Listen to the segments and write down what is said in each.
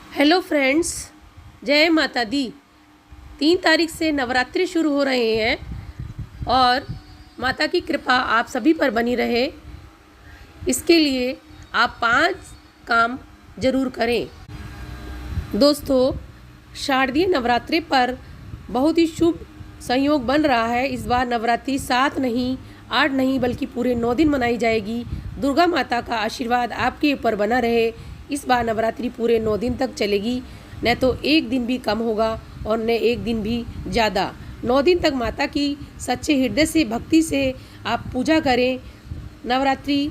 Hello friends, जय माता दी। 3 तारीख से नवरात्रि शुरू हो रहे हैं और माता की कृपा आप सभी पर बनी रहे, इसके लिए आप 5 काम जरूर करें। दोस्तों, शारदीय नवरात्रि पर बहुत ही शुभ संयोग बन रहा है। इस बार नवरात्रि 7 नहीं, 8 नहीं बल्कि पूरे 9 दिन मनाई जाएगी। दुर्गा माता का आशीर्वाद आपके ऊपर बना रहे। इस बार नवरात्रि पूरे 9 दिन तक चलेगी, न तो एक दिन भी कम होगा और न एक दिन भी ज़्यादा। 9 दिन तक माता की सच्चे हृदय से भक्ति से आप पूजा करें। नवरात्रि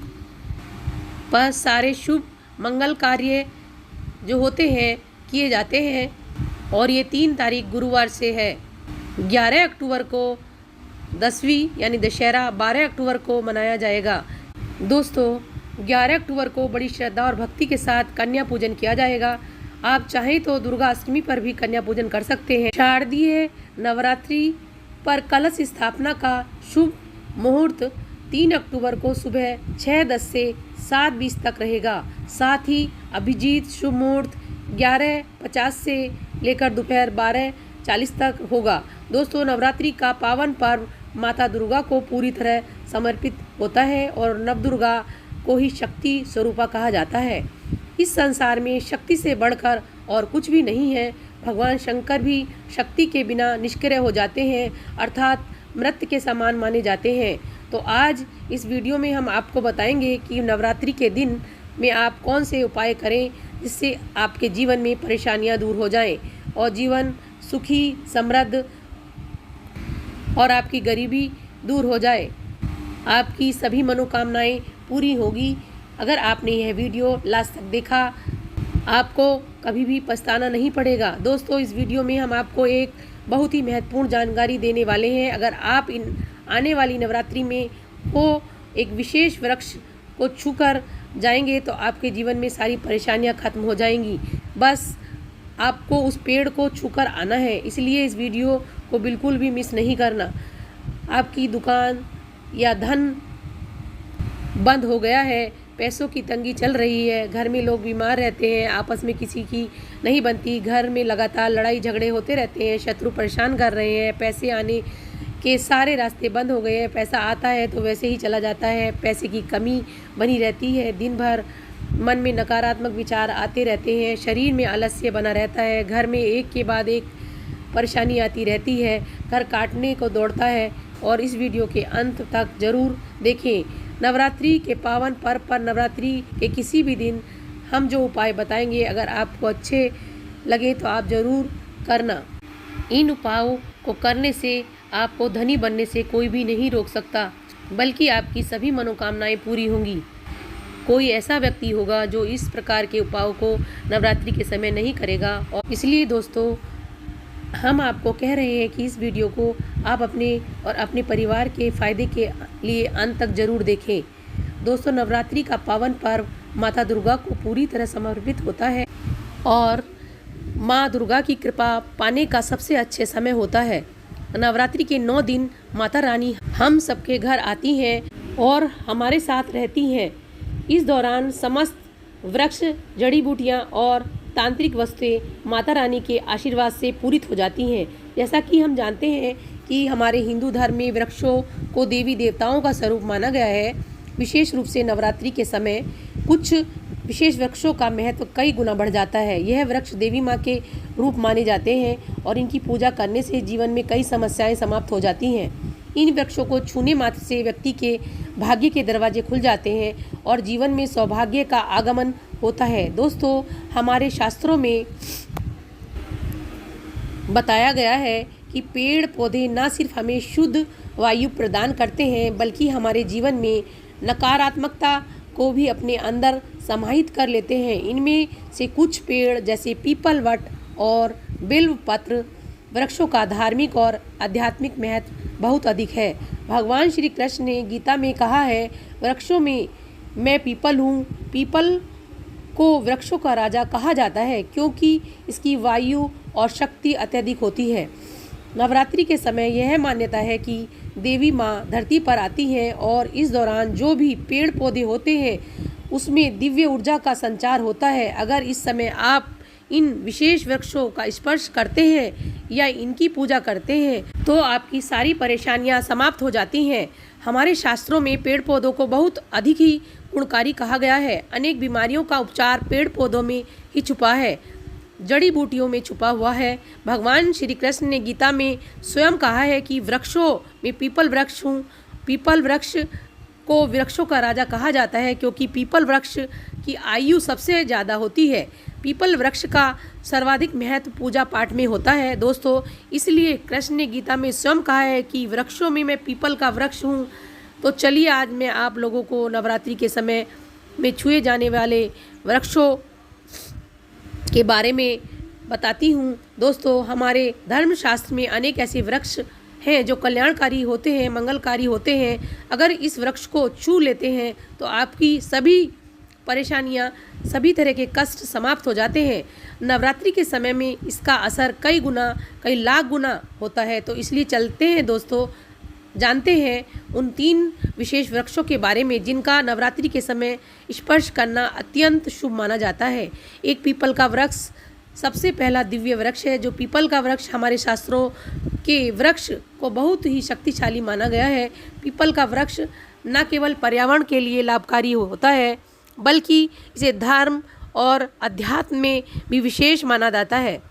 पर सारे शुभ मंगल कार्य जो होते हैं किए जाते हैं और ये 3 तारीख गुरुवार से है। 11 अक्टूबर को 10वीं यानी दशहरा 12 अक्टूबर को मनाया जाएगा। दोस्तों, 11 अक्टूबर को बड़ी श्रद्धा और भक्ति के साथ कन्या पूजन किया जाएगा। आप चाहें तो दुर्गा अष्टमी पर भी कन्या पूजन कर सकते हैं। शारदीय नवरात्रि पर कलश स्थापना का शुभ मुहूर्त 3 अक्टूबर को सुबह 6:10 से 7:20 तक रहेगा। साथ ही अभिजीत शुभ मुहूर्त 11:50 से लेकर दोपहर 12:40 तक होगा। दोस्तों, नवरात्रि का पावन पर्व माता दुर्गा को पूरी तरह समर्पित होता है और नवदुर्गा को ही शक्ति स्वरूपा कहा जाता है। इस संसार में शक्ति से बढ़कर और कुछ भी नहीं है। भगवान शंकर भी शक्ति के बिना निष्क्रिय हो जाते हैं, अर्थात मृत के समान माने जाते हैं। तो आज इस वीडियो में हम आपको बताएंगे कि नवरात्रि के दिन में आप कौन से उपाय करें जिससे आपके जीवन में परेशानियां दूर हो जाएं और जीवन सुखी समृद्ध और आपकी गरीबी दूर हो जाए। आपकी सभी मनोकामनाएं पूरी होगी। अगर आपने यह वीडियो लास्ट तक देखा, आपको कभी भी पछताना नहीं पड़ेगा। दोस्तों, इस वीडियो में हम आपको एक बहुत ही महत्वपूर्ण जानकारी देने वाले हैं। अगर आप इन आने वाली नवरात्रि में वो एक विशेष वृक्ष को छूकर जाएंगे तो आपके जीवन में सारी परेशानियां खत्म हो जाएंगी। बस आपको उस पेड़ को छूकर आना है, इसलिए इस वीडियो को बिल्कुल भी मिस नहीं करना। आपकी दुकान या धन बंद हो गया है, पैसों की तंगी चल रही है, घर में लोग बीमार रहते हैं, आपस में किसी की नहीं बनती, घर में लगातार लड़ाई झगड़े होते रहते हैं, शत्रु परेशान कर रहे हैं, पैसे आने के सारे रास्ते बंद हो गए हैं, पैसा आता है तो वैसे ही चला जाता है, पैसे की कमी बनी रहती है, दिन भर मन में नकारात्मक विचार आते रहते हैं, शरीर में आलस्य बना रहता है, घर में एक के बाद एक परेशानी आती रहती है, घर काटने को दौड़ता है। और इस वीडियो के अंत तक जरूर देखें। नवरात्रि के पावन पर्व पर नवरात्रि के किसी भी दिन हम जो उपाय बताएंगे, अगर आपको अच्छे लगे तो आप ज़रूर करना। इन उपायों को करने से आपको धनी बनने से कोई भी नहीं रोक सकता, बल्कि आपकी सभी मनोकामनाएं पूरी होंगी। कोई ऐसा व्यक्ति होगा जो इस प्रकार के उपायों को नवरात्रि के समय नहीं करेगा। और इसलिए दोस्तों, हम आपको कह रहे हैं कि इस वीडियो को आप अपने और अपने परिवार के फायदे के लिए अंत तक जरूर देखें। दोस्तों, नवरात्रि का पावन पर्व माता दुर्गा को पूरी तरह समर्पित होता है और माँ दुर्गा की कृपा पाने का सबसे अच्छे समय होता है। नवरात्रि के 9 दिन माता रानी हम सबके घर आती हैं और हमारे साथ रहती हैं। इस दौरान समस्त वृक्ष, जड़ी बूटियाँ और तांत्रिक वस्तुएं माता रानी के आशीर्वाद से पूरित हो जाती हैं। जैसा कि हम जानते हैं कि हमारे हिंदू धर्म में वृक्षों को देवी देवताओं का स्वरूप माना गया है। विशेष रूप से नवरात्रि के समय कुछ विशेष वृक्षों का महत्व कई गुना बढ़ जाता है। यह वृक्ष देवी माँ के रूप माने जाते हैं और इनकी पूजा करने से जीवन में कई समस्याएं समाप्त हो जाती हैं। इन वृक्षों को छूने मात्र से व्यक्ति के भाग्य के दरवाजे खुल जाते हैं और जीवन में सौभाग्य का आगमन होता है। दोस्तों, हमारे शास्त्रों में बताया गया है कि पेड़ पौधे न सिर्फ हमें शुद्ध वायु प्रदान करते हैं, बल्कि हमारे जीवन में नकारात्मकता को भी अपने अंदर समाहित कर लेते हैं। इनमें से कुछ पेड़ जैसे पीपल, वट और बिल्व पत्र वृक्षों का धार्मिक और आध्यात्मिक महत्व बहुत अधिक है। भगवान श्री कृष्ण ने गीता में कहा है, वृक्षों में मैं पीपल हूँ। पीपल को वृक्षों का राजा कहा जाता है क्योंकि इसकी वायु और शक्ति अत्यधिक होती है। नवरात्रि के समय यह मान्यता है कि देवी माँ धरती पर आती हैं और इस दौरान जो भी पेड़ पौधे होते हैं उसमें दिव्य ऊर्जा का संचार होता है। अगर इस समय आप इन विशेष वृक्षों का स्पर्श करते हैं या इनकी पूजा करते हैं तो आपकी सारी परेशानियां समाप्त हो जाती हैं। हमारे शास्त्रों में पेड़ पौधों को बहुत अधिक ही गुणकारी कहा गया है। अनेक बीमारियों का उपचार पेड़ पौधों में ही छुपा है, जड़ी बूटियों में छुपा हुआ है। भगवान श्री कृष्ण ने गीता में स्वयं कहा है कि वृक्षों में पीपल वृक्ष हूँ। पीपल वृक्ष को वृक्षों का राजा कहा जाता है क्योंकि पीपल वृक्ष की आयु सबसे ज़्यादा होती है। पीपल वृक्ष का सर्वाधिक महत्व पूजा पाठ में होता है दोस्तों, इसलिए कृष्ण ने गीता में स्वयं कहा है कि वृक्षों में मैं पीपल का वृक्ष हूँ। तो चलिए आज मैं आप लोगों को नवरात्रि के समय में छुए जाने वाले वृक्षों के बारे में बताती हूँ। दोस्तों, हमारे धर्मशास्त्र में अनेक ऐसे वृक्ष हैं जो कल्याणकारी होते हैं, मंगलकारी होते हैं। अगर इस वृक्ष को छू लेते हैं तो आपकी सभी परेशानियां, सभी तरह के कष्ट समाप्त हो जाते हैं। नवरात्रि के समय में इसका असर कई गुना, कई लाख गुना होता है। तो इसलिए चलते हैं दोस्तों, जानते हैं उन 3 विशेष वृक्षों के बारे में जिनका नवरात्रि के समय स्पर्श करना अत्यंत शुभ माना जाता है। एक पीपल का वृक्ष सबसे पहला दिव्य वृक्ष है। जो पीपल का वृक्ष हमारे शास्त्रों के वृक्ष को बहुत ही शक्तिशाली माना गया है। पीपल का वृक्ष न केवल पर्यावरण के लिए लाभकारी होता है बल्कि इसे धर्म और अध्यात्म में भी विशेष माना जाता है।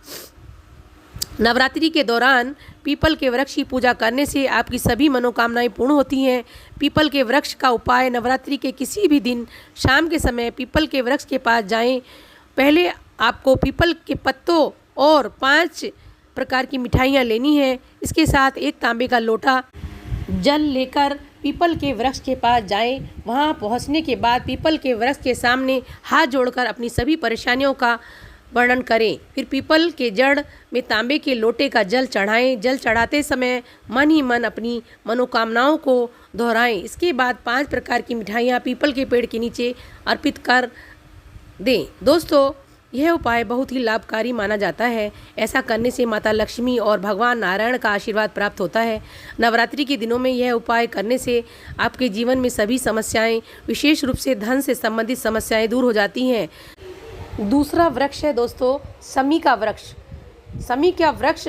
नवरात्रि के दौरान पीपल के वृक्ष की पूजा करने से आपकी सभी मनोकामनाएं पूर्ण होती हैं। पीपल के वृक्ष का उपाय: नवरात्रि के किसी भी दिन शाम के समय पीपल के वृक्ष के पास जाएं। पहले आपको पीपल के पत्तों और 5 प्रकार की मिठाइयाँ लेनी है। इसके साथ एक तांबे का लोटा जल लेकर पीपल के वृक्ष के पास जाएं। वहां पहुंचने के बाद पीपल के वृक्ष के सामने हाथ जोड़कर अपनी सभी परेशानियों का वर्णन करें। फिर पीपल के जड़ में तांबे के लोटे का जल चढ़ाएं। जल चढ़ाते समय मन ही मन अपनी मनोकामनाओं को दोहराएं। इसके बाद 5 प्रकार की मिठाइयाँ पीपल के पेड़ के नीचे अर्पित कर दें। दोस्तों, यह उपाय बहुत ही लाभकारी माना जाता है। ऐसा करने से माता लक्ष्मी और भगवान नारायण का आशीर्वाद प्राप्त होता है। नवरात्रि के दिनों में यह उपाय करने से आपके जीवन में सभी समस्याएं, विशेष रूप से धन से संबंधित समस्याएं दूर हो जाती हैं। दूसरा वृक्ष है दोस्तों शमी का वृक्ष। शमी का वृक्ष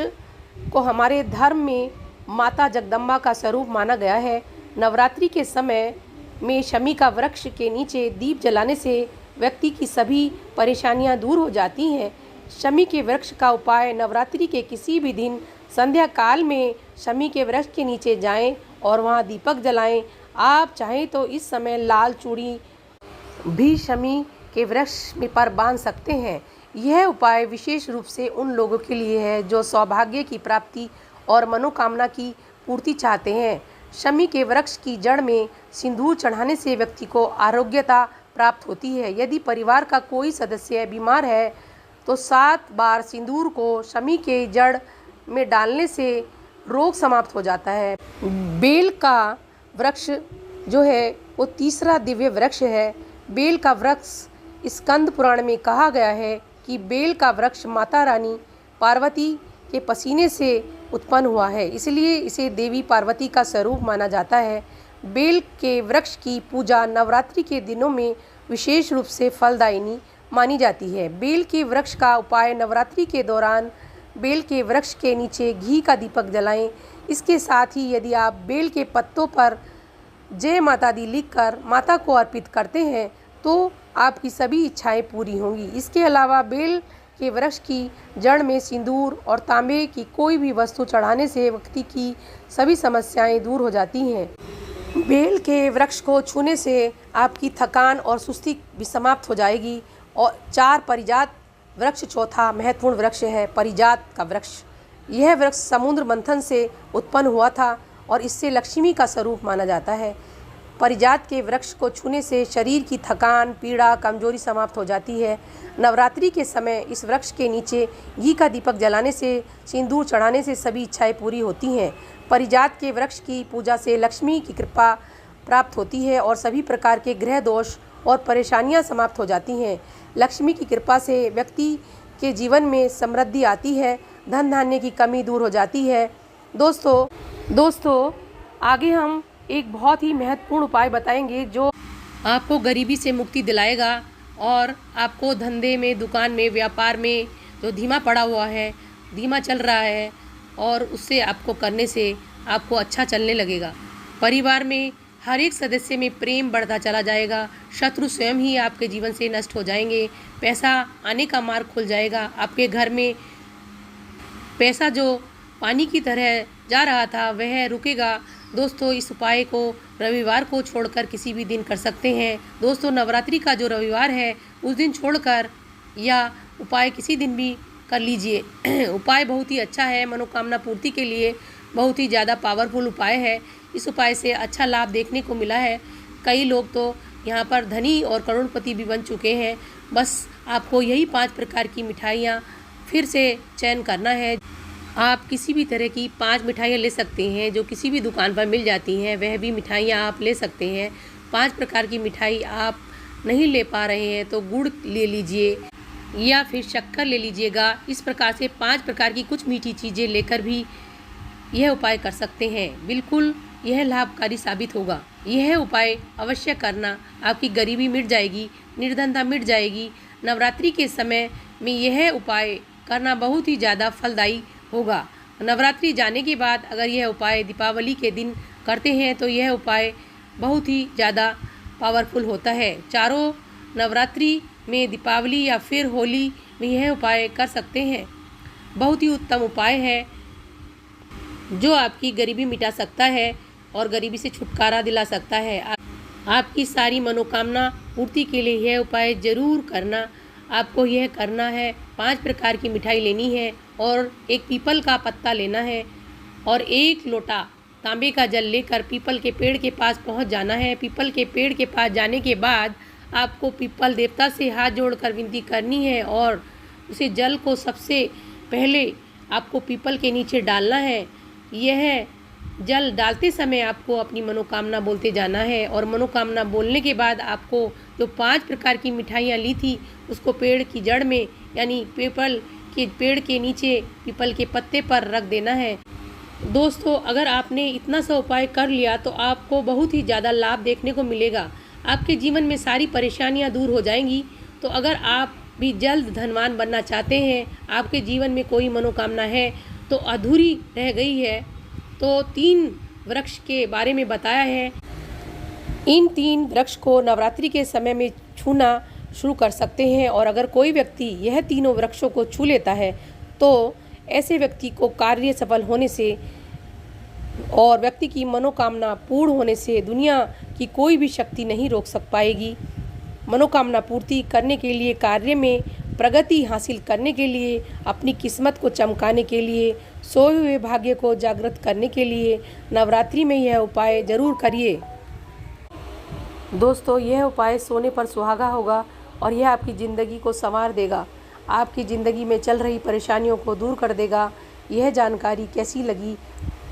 को हमारे धर्म में माता जगदम्बा का स्वरूप माना गया है। नवरात्रि के समय में शमी का वृक्ष के नीचे दीप जलाने से व्यक्ति की सभी परेशानियां दूर हो जाती हैं। शमी के वृक्ष का उपाय: नवरात्रि के किसी भी दिन संध्या काल में शमी के वृक्ष के नीचे जाएं और वहां दीपक जलाएं। आप चाहें तो इस समय लाल चूड़ी भी शमी के वृक्ष में पर बांध सकते हैं। यह उपाय विशेष रूप से उन लोगों के लिए है जो सौभाग्य की प्राप्ति और मनोकामना की पूर्ति चाहते हैं। शमी के वृक्ष की जड़ में सिंदूर चढ़ाने से व्यक्ति को आरोग्यता प्राप्त होती है। यदि परिवार का कोई सदस्य बीमार है तो 7 बार सिंदूर को शमी के जड़ में डालने से रोग समाप्त हो जाता है। बेल का वृक्ष जो है वो तीसरा दिव्य वृक्ष है। बेल का वृक्ष स्कंद पुराण में कहा गया है कि बेल का वृक्ष माता रानी पार्वती के पसीने से उत्पन्न हुआ है, इसलिए इसे देवी पार्वती का स्वरूप माना जाता है। बेल के वृक्ष की पूजा नवरात्रि के दिनों में विशेष रूप से फलदायिनी मानी जाती है। बेल के वृक्ष का उपाय: नवरात्रि के दौरान बेल के वृक्ष के नीचे घी का दीपक जलाएं। इसके साथ ही यदि आप बेल के पत्तों पर जय माता दी लिखकर माता को अर्पित करते हैं तो आपकी सभी इच्छाएं पूरी होंगी। इसके अलावा बेल के वृक्ष की जड़ में सिंदूर और तांबे की कोई भी वस्तु चढ़ाने से व्यक्ति की सभी समस्याएं दूर हो जाती हैं। बेल के वृक्ष को छूने से आपकी थकान और सुस्ती भी समाप्त हो जाएगी। और 4 परिजात वृक्ष चौथा महत्वपूर्ण वृक्ष है परिजात का वृक्ष। यह वृक्ष समुद्र मंथन से उत्पन्न हुआ था और इससे लक्ष्मी का स्वरूप माना जाता है। परिजात के वृक्ष को छूने से शरीर की थकान, पीड़ा, कमजोरी समाप्त हो जाती है। नवरात्रि के समय इस वृक्ष के नीचे घी का दीपक जलाने से, सिंदूर चढ़ाने से सभी इच्छाएं पूरी होती हैं। परिजात के वृक्ष की पूजा से लक्ष्मी की कृपा प्राप्त होती है और सभी प्रकार के ग्रह दोष और परेशानियां समाप्त हो जाती हैं। लक्ष्मी की कृपा से व्यक्ति के जीवन में समृद्धि आती है, धन धान्य की कमी दूर हो जाती है। दोस्तों आगे हम एक बहुत ही महत्वपूर्ण उपाय बताएंगे जो आपको गरीबी से मुक्ति दिलाएगा और आपको धंधे में, दुकान में, व्यापार में जो धीमा पड़ा हुआ है, धीमा चल रहा है, और उससे आपको करने से आपको अच्छा चलने लगेगा। परिवार में हर एक सदस्य में प्रेम बढ़ता चला जाएगा। शत्रु स्वयं ही आपके जीवन से नष्ट हो जाएंगे। पैसा आने का मार्ग खुल जाएगा। आपके घर में पैसा जो पानी की तरह जा रहा था वह रुकेगा। दोस्तों, इस उपाय को रविवार को छोड़कर किसी भी दिन कर सकते हैं। दोस्तों, नवरात्रि का जो रविवार है उस दिन छोड़कर या उपाय किसी दिन भी कर लीजिए। उपाय बहुत ही अच्छा है, मनोकामना पूर्ति के लिए बहुत ही ज़्यादा पावरफुल उपाय है। इस उपाय से अच्छा लाभ देखने को मिला है। कई लोग तो यहाँ पर धनी और करोड़पति भी बन चुके हैं। बस आपको यही 5 प्रकार की मिठाइयाँ फिर से चयन करना है। आप किसी भी तरह की 5 मिठाइयाँ ले सकते हैं जो किसी भी दुकान पर मिल जाती हैं, वह भी मिठाइयाँ आप ले सकते हैं। 5 प्रकार की मिठाई आप नहीं ले पा रहे हैं तो गुड़ ले लीजिए या फिर शक्कर ले लीजिएगा। इस प्रकार से 5 प्रकार की कुछ मीठी चीज़ें लेकर भी यह उपाय कर सकते हैं। बिल्कुल यह लाभकारी साबित होगा। यह उपाय अवश्य करना, आपकी गरीबी मिट जाएगी, निर्धनता मिट जाएगी। नवरात्रि के समय में यह उपाय करना बहुत ही ज़्यादा फलदायी होगा। नवरात्रि जाने के बाद अगर यह उपाय दीपावली के दिन करते हैं तो यह उपाय बहुत ही ज़्यादा पावरफुल होता है। चारों नवरात्रि में, दीपावली या फिर होली में यह उपाय कर सकते हैं। बहुत ही उत्तम उपाय है जो आपकी गरीबी मिटा सकता है और गरीबी से छुटकारा दिला सकता है। आपकी सारी मनोकामना पूर्ति के लिए यह उपाय ज़रूर करना। आपको यह करना है, 5 प्रकार की मिठाई लेनी है और एक पीपल का पत्ता लेना है और 1 लोटा तांबे का जल लेकर पीपल के पेड़ के पास पहुंच जाना है। पीपल के पेड़ के पास जाने के बाद आपको पीपल देवता से हाथ जोड़कर विनती करनी है और उसे जल को सबसे पहले आपको पीपल के नीचे डालना है। यह जल डालते समय आपको अपनी मनोकामना बोलते जाना है और मनोकामना बोलने के बाद आपको जो 5 प्रकार की मिठाइयाँ ली थी उसको पेड़ की जड़ में यानी पीपल के पेड़ के नीचे पीपल के पत्ते पर रख देना है। दोस्तों, अगर आपने इतना सा उपाय कर लिया तो आपको बहुत ही ज़्यादा लाभ देखने को मिलेगा। आपके जीवन में सारी परेशानियाँ दूर हो जाएंगी। तो अगर आप भी जल्द धनवान बनना चाहते हैं, आपके जीवन में कोई मनोकामना है तो अधूरी रह गई है, तो 3 वृक्ष के बारे में बताया है। इन 3 वृक्ष को नवरात्रि के समय में छूना शुरू कर सकते हैं और अगर कोई व्यक्ति यह तीनों वृक्षों को छू लेता है तो ऐसे व्यक्ति को कार्य सफल होने से और व्यक्ति की मनोकामना पूर्ण होने से दुनिया की कोई भी शक्ति नहीं रोक पाएगी। मनोकामना पूर्ति करने के लिए, कार्य में प्रगति हासिल करने के लिए, अपनी किस्मत को चमकाने के लिए, सोए हुए भाग्य को जागृत करने के लिए नवरात्रि में यह उपाय ज़रूर करिए। दोस्तों, यह उपाय सोने पर सुहागा होगा और यह आपकी ज़िंदगी को संवार देगा, आपकी ज़िंदगी में चल रही परेशानियों को दूर कर देगा। यह जानकारी कैसी लगी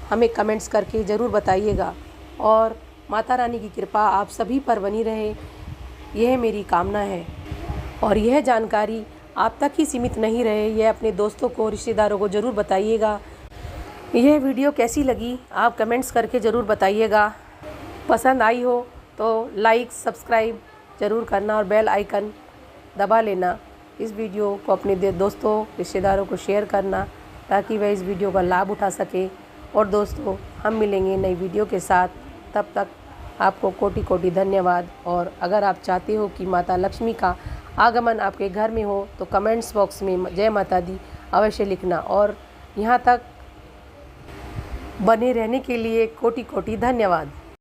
हमें कमेंट्स करके ज़रूर बताइएगा और माता रानी की कृपा आप सभी पर बनी रहे, यह मेरी कामना है। और यह जानकारी आप तक ही सीमित नहीं रहे, यह अपने दोस्तों को, रिश्तेदारों को ज़रूर बताइएगा। यह वीडियो कैसी लगी आप कमेंट्स करके ज़रूर बताइएगा। पसंद आई हो तो लाइक, सब्सक्राइब ज़रूर करना और बेल आइकन दबा लेना। इस वीडियो को अपने दोस्तों, रिश्तेदारों को शेयर करना ताकि वह इस वीडियो का लाभ उठा सके। और दोस्तों, हम मिलेंगे नई वीडियो के साथ, तब तक आपको कोटि कोटि धन्यवाद। और अगर आप चाहते हो कि माता लक्ष्मी का आगमन आपके घर में हो तो कमेंट्स बॉक्स में जय माता दी अवश्य लिखना। और यहाँ तक बने रहने के लिए कोटि कोटि धन्यवाद।